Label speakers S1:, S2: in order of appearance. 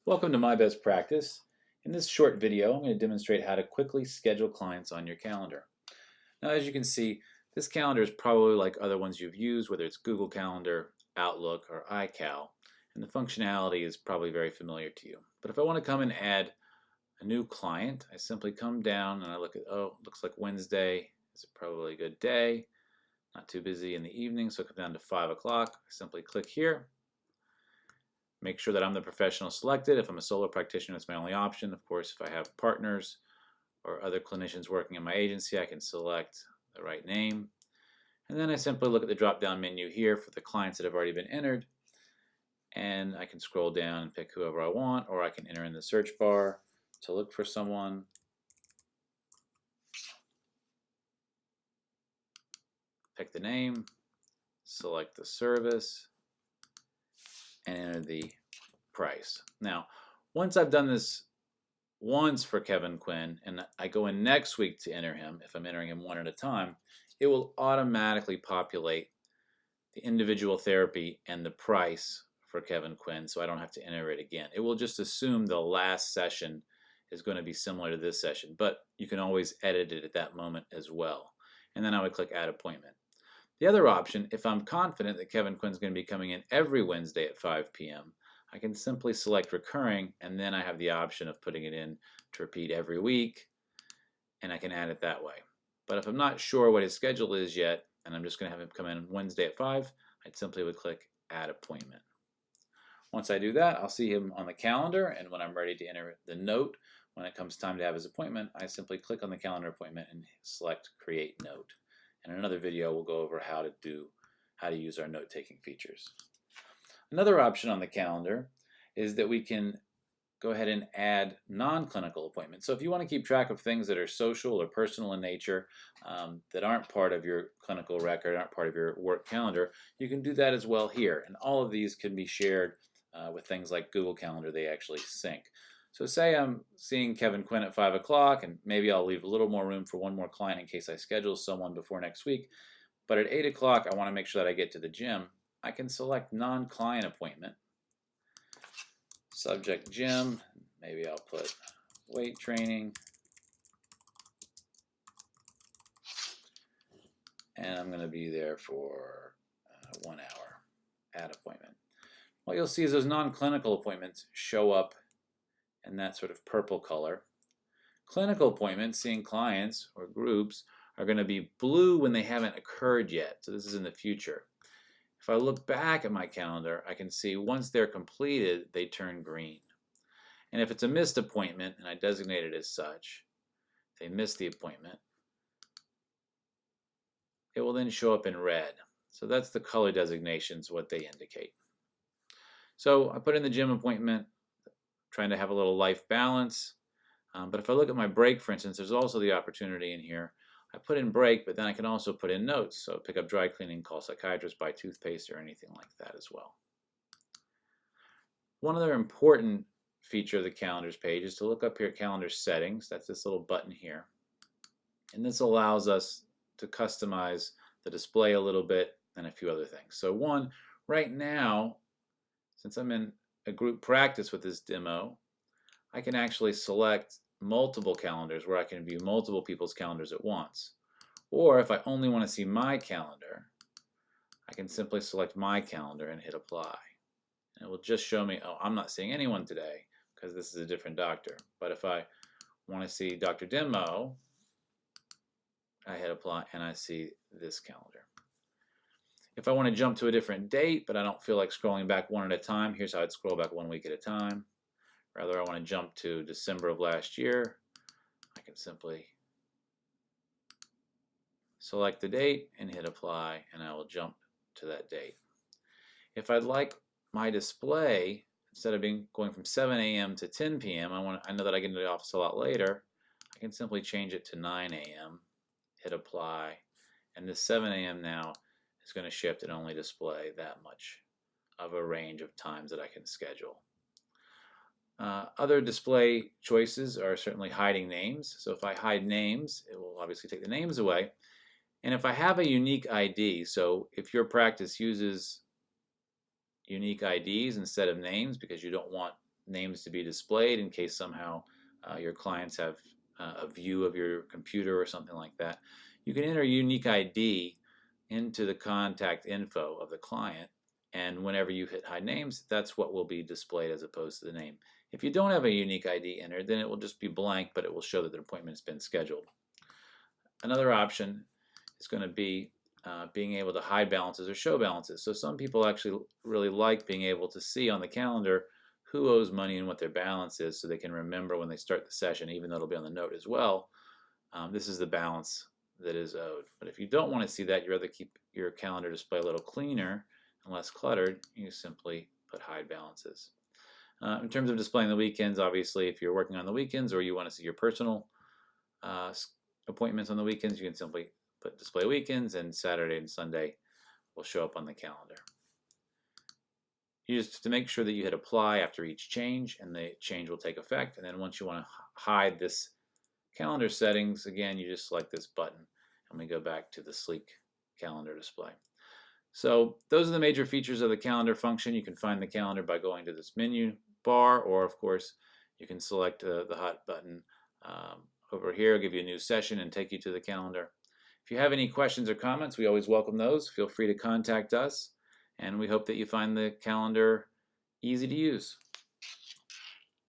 S1: Welcome to My Best Practice. In this short video, I'm going to demonstrate how to quickly schedule clients on your calendar. Now, as you can see, this calendar is probably like other ones you've used, whether it's Google Calendar, Outlook, or iCal, and the functionality is probably very familiar to you. But if I want to come and add a new client, I simply come down and I look at, looks like Wednesday is probably a good day, not too busy in the evening, so I come down to 5 o'clock. I simply click here. Make sure that I'm the professional selected. If I'm a solo practitioner, it's my only option. Of course, if I have partners or other clinicians working in my agency, I can select the right name. And then I simply look at the drop-down menu here for the clients that have already been entered. And I can scroll down and pick whoever I want, or I can enter in the search bar to look for someone. Pick the name, select the service, and enter the price. Now, once I've done this once for Kevin Quinn and I go in next week to enter him, if I'm entering him one at a time, it will automatically populate the individual therapy and the price for Kevin Quinn, so I don't have to enter it again. It will just assume the last session is going to be similar to this session, but you can always edit it at that moment as well. And then I would click Add Appointment. The other option, if I'm confident that Kevin Quinn's going to be coming in every Wednesday at 5 p.m., I can simply select Recurring, and then I have the option of putting it in to repeat every week, and I can add it that way. But if I'm not sure what his schedule is yet, and I'm just going to have him come in Wednesday at 5, I simply would click Add Appointment. Once I do that, I'll see him on the calendar, and when I'm ready to enter the note, when it comes time to have his appointment, I simply click on the calendar appointment and select Create Note. In another video, we'll go over how to use our note-taking features. Another option on the calendar is that we can go ahead and add non-clinical appointments. So if you want to keep track of things that are social or personal in nature that aren't part of your clinical record, aren't part of your work calendar, you can do that as well here. And all of these can be shared with things like Google Calendar. They actually sync. So say I'm seeing Kevin Quinn at 5 o'clock, and maybe I'll leave a little more room for one more client in case I schedule someone before next week. But at 8 o'clock, I want to make sure that I get to the gym. I can select non-client appointment. Subject gym, maybe I'll put weight training. And I'm going to be there for 1 hour. Add appointment. What you'll see is those non-clinical appointments show up in that sort of purple color. Clinical appointments, seeing clients or groups, are going to be blue when they haven't occurred yet. So this is in the future. If I look back at my calendar, I can see once they're completed, they turn green. And if it's a missed appointment, and I designate it as such, they missed the appointment, it will then show up in red. So that's the color designations, what they indicate. So I put in the gym appointment, trying to have a little life balance. But if I look at my break, for instance, there's also the opportunity in here. I put in break, but then I can also put in notes. So pick up dry cleaning, call psychiatrist, buy toothpaste, or anything like that as well. One other important feature of the calendars page is to look up here at calendar settings. That's this little button here. And this allows us to customize the display a little bit and a few other things. So one, right now, since I'm in a group practice with this demo, I can actually select multiple calendars where I can view multiple people's calendars at once. Or if I only want to see my calendar, I can simply select my calendar and hit apply. And it will just show me, oh, I'm not seeing anyone today because this is a different doctor. But if I want to see Dr. Demo, I hit apply and I see this calendar. If I want to jump to a different date, but I don't feel like scrolling back one at a time, here's how I'd scroll back 1 week at a time. Rather, I want to jump to December of last year. I can simply select the date and hit apply, and I will jump to that date. If I'd like my display, instead of going from 7 a.m. to 10 p.m., I know that I get into the office a lot later, I can simply change it to 9 a.m., hit apply, and this 7 a.m. now is going to shift and only display that much of a range of times that I can schedule. Other display choices are certainly hiding names. So if I hide names, it will obviously take the names away. And if I have a unique ID, so if your practice uses unique IDs instead of names because you don't want names to be displayed in case somehow your clients have a view of your computer or something like that. You can enter a unique ID into the contact info of the client, and whenever you hit hide names, that's what will be displayed as opposed to the name. If you don't have a unique ID entered, then it will just be blank, but it will show that the appointment has been scheduled. Another option is going to be being able to hide balances or show balances. So some people actually really like being able to see on the calendar who owes money and what their balance is, so they can remember when they start the session, even though it'll be on the note as well. This is the balance that is owed. But if you don't want to see that, you'd rather keep your calendar display a little cleaner and less cluttered, you simply put hide balances. In terms of displaying the weekends, obviously, if you're working on the weekends or you want to see your personal appointments on the weekends, you can simply put display weekends, and Saturday and Sunday will show up on the calendar. You just have to make sure that you hit apply after each change, and the change will take effect. And then once you want to hide this calendar settings, again, you just select this button, and we go back to the sleek calendar display. So those are the major features of the calendar function. You can find the calendar by going to this menu bar, or of course, you can select the hot button over here, give you a new session, and take you to the calendar. If you have any questions or comments, we always welcome those. Feel free to contact us, and we hope that you find the calendar easy to use.